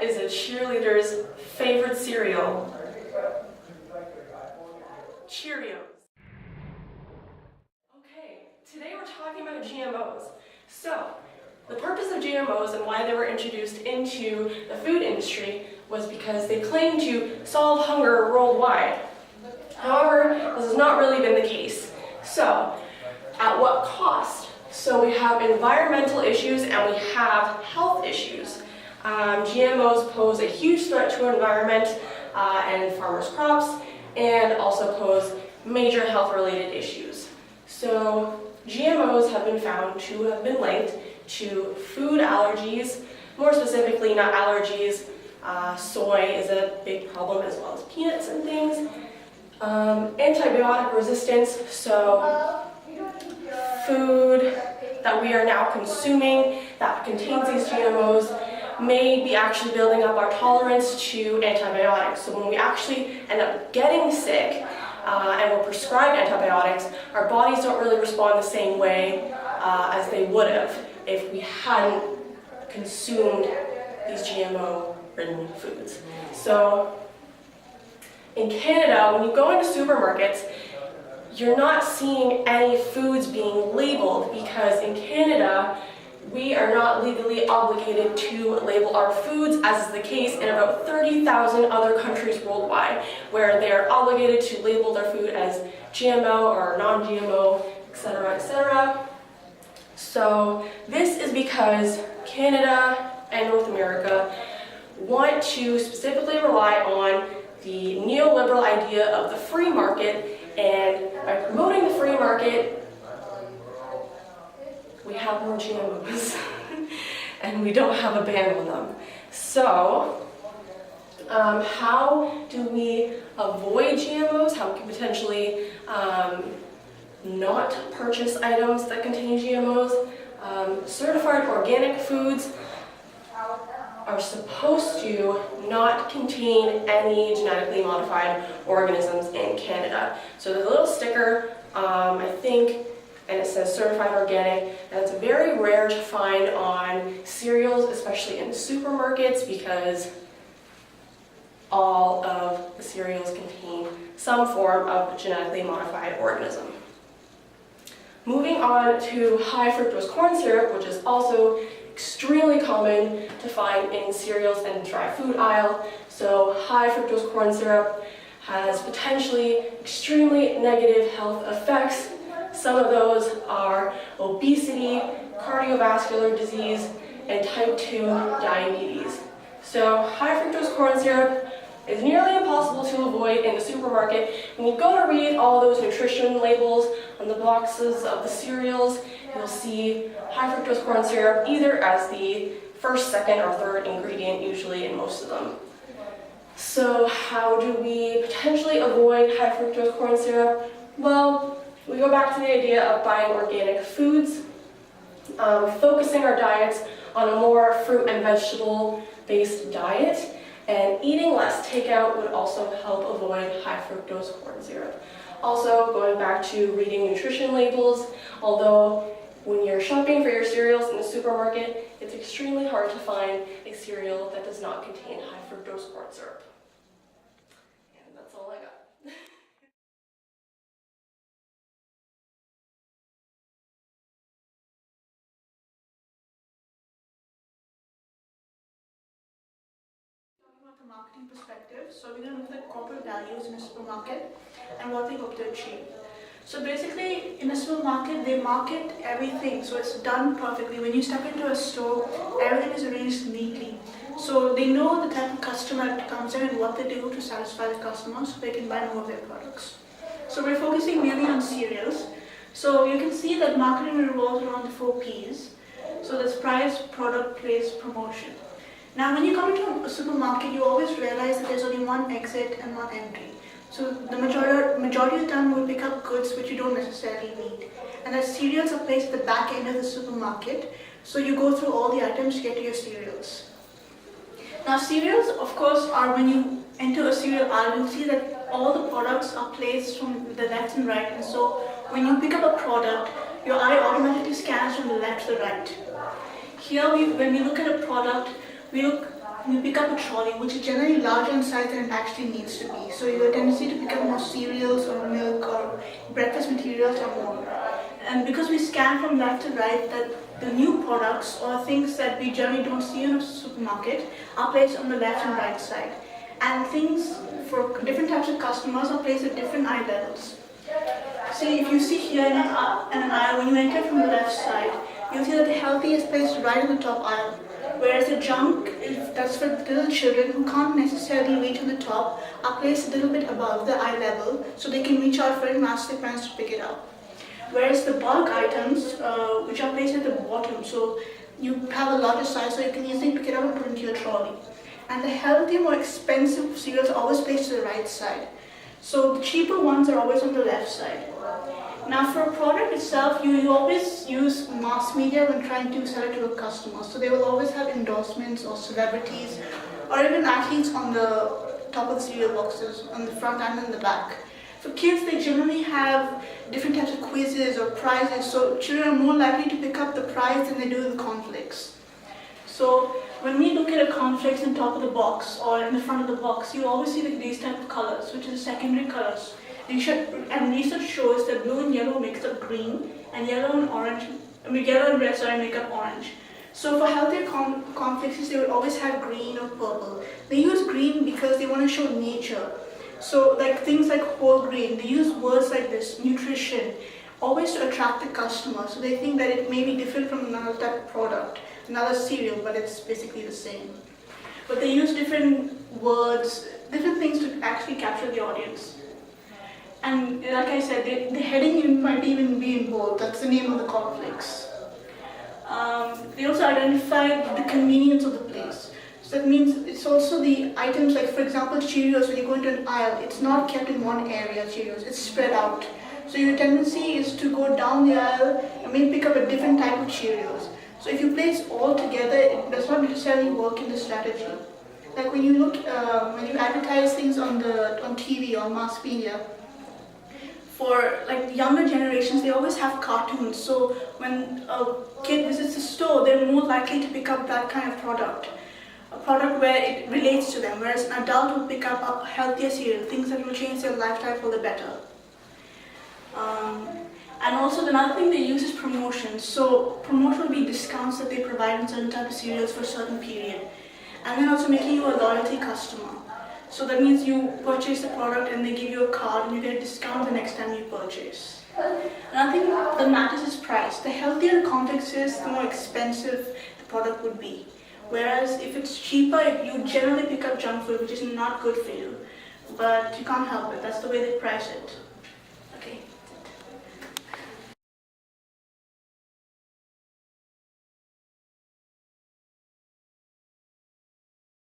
What is a cheerleader's favorite cereal? Cheerios. Okay, today we're talking about GMOs. So, the purpose of GMOs and why they were introduced into the food industry was because they claim to solve hunger worldwide. However, this has not really been the case. So, at what cost? So we have environmental issues and we have health issues. GMOs pose a huge threat to our environment and farmers' crops, and also pose major health-related issues. So GMOs have been found to have been linked to food allergies, more specifically nut allergies. Soy is a big problem, as well as peanuts and things. Antibiotic resistance, so food that we are now consuming that contains these GMOs may be actually building up our tolerance to antibiotics. So when we actually end up getting sick and we're prescribed antibiotics, our bodies don't really respond the same way as they would have if we hadn't consumed these GMO-ridden foods. So in Canada, when you go into supermarkets, you're not seeing any foods being labeled because in Canada, we are not legally obligated to label our foods, as is the case in about 30,000 other countries worldwide, where they are obligated to label their food as GMO or non-GMO, etc., etc. So this is because Canada and North America want to specifically rely on the neoliberal idea of the free market, and by promoting the free market, we have more GMOs and we don't have a ban on them. So, how do we avoid GMOs? How can we potentially not purchase items that contain GMOs? Certified organic foods are supposed to not contain any genetically modified organisms in Canada. So there's a little sticker, I think, and it says certified organic, and it's very rare to find on cereals, especially in supermarkets, because all of the cereals contain some form of genetically modified organism. Moving on to high fructose corn syrup, which is also extremely common to find in cereals and dry food aisle. So high fructose corn syrup has potentially extremely negative health effects. Some of those are obesity, cardiovascular disease, and type 2 diabetes. So high fructose corn syrup is nearly impossible to avoid in the supermarket. When you go to read all those nutrition labels on the boxes of the cereals, you'll see high fructose corn syrup either as the first, second, or third ingredient, usually in most of them. So how do we potentially avoid high fructose corn syrup? Well, we go back to the idea of buying organic foods, focusing our diets on a more fruit and vegetable-based diet, and eating less takeout would also help avoid high fructose corn syrup. Also, going back to reading nutrition labels, although when you're shopping for your cereals in the supermarket, it's extremely hard to find a cereal that does not contain high fructose corn syrup. And that's all I got. About the marketing perspective, so we're going to look at corporate values in a supermarket and what they hope to achieve. So basically, in a supermarket, they market everything, so it's done perfectly. When you step into a store, everything is arranged neatly. So they know the type of customer that comes in and what they do to satisfy the customer so they can buy more of their products. So we're focusing mainly on cereals. So you can see that marketing revolves around the 4 Ps. So there's price, product, place, promotion. Now when you come into a supermarket, you always realize that there's only one exit and one entry. So the majority of the time we pick up goods which you don't necessarily need. And the cereals are placed at the back end of the supermarket, so you go through all the items to get to your cereals. Now cereals, of course, are when you enter a cereal aisle, you'll see that all the products are placed from the left and right, and so when you pick up a product, your eye automatically scans from the left to the right. Here, when we look at a product, we look you pick up a trolley, which is generally larger in size than it actually needs to be. So you have a tendency to pick up more cereals or milk or breakfast materials or more. And because we scan from left to right, that the new products or things that we generally don't see in a supermarket are placed on the left and right side. And things for different types of customers are placed at different eye levels. See, if you see here in an aisle, when you enter from the left side, you'll see that the healthy is placed right in the top aisle, whereas the junk, that's for little children who can't necessarily reach to the top, are placed a little bit above the eye level so they can reach out for it and ask their parents to pick it up. Whereas the bulk items, which are placed at the bottom, so you have a larger size so you can easily pick it up and put it into your trolley. And the healthier, more expensive cereals are always placed to the right side. So the cheaper ones are always on the left side. Now for a product itself, you always use mass media when trying to sell it to a customer. So they will always have endorsements or celebrities or even athletes on the top of the cereal boxes, on the front and in the back. For kids, they generally have different types of quizzes or prizes, so children are more likely to pick up the prize than they do the cornflakes. So when we look at a cornflakes in the top of the box or in the front of the box, you always see these type of colors, which is secondary colors. And research shows that blue and yellow makes up green, and yellow and red make up orange. So for healthier cornflakes, they would always have green or purple. They use green because they want to show nature. So like things like whole grain, they use words like this, nutrition, always to attract the customer. So they think that it may be different from another type of product, another cereal, but it's basically the same. But they use different words, different things to actually capture the audience. And like I said, the heading might even be in bold. That's the name of the cornflakes. They also identify the convenience of the place. So that means it's also the items like, for example, Cheerios, when you go into an aisle, it's not kept in one area, Cheerios, it's spread out. So your tendency is to go down the aisle and maybe pick up a different type of Cheerios. So if you place all together, it does not necessarily work in the strategy. Like when you look, when you advertise things on TV or mass media, for like younger generations, they always have cartoons. So when a kid visits the store, they're more likely to pick up that kind of product. A product where it relates to them, whereas an adult will pick up a healthier cereal, things that will change their lifestyle for the better. And also another thing they use is promotions. So promotion will be discounts that they provide on certain type of cereals for a certain period. And then also making you a loyalty customer. So that means you purchase the product and they give you a card and you get a discount the next time you purchase. Another thing that matters is price. The healthier the cornflakes is, the more expensive the product would be. Whereas if it's cheaper, you generally pick up junk food, which is not good for you. But you can't help it. That's the way they price it.